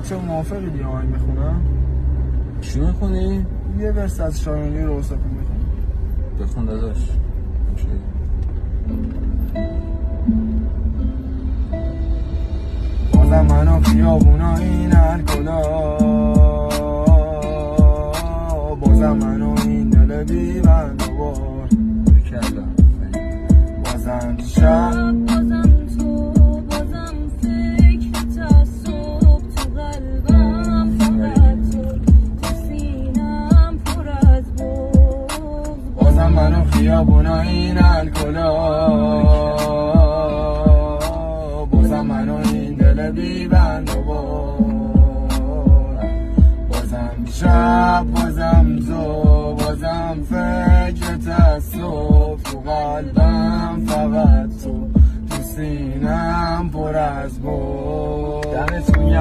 بچه موافقی دیگه آهنگ میخونم؟ چی میخونی؟ یه ورس از شایانی رو واسه میخونم. بخون داداش. بازم منو خیابونا این الکلا، بازم منو این دل بیبند و بار بکلا بازم شب بازم تو بازم فکر تا صبح تو قلبم فقط تو سینم پر از بغض بازم منو خیابونا این الکلا، بازم منو این دل بیبند و بار بازم شب بازم تو بازم فکرت از صبح تو قلبم فقط تو سینم پر از بغض. دمتون گرم.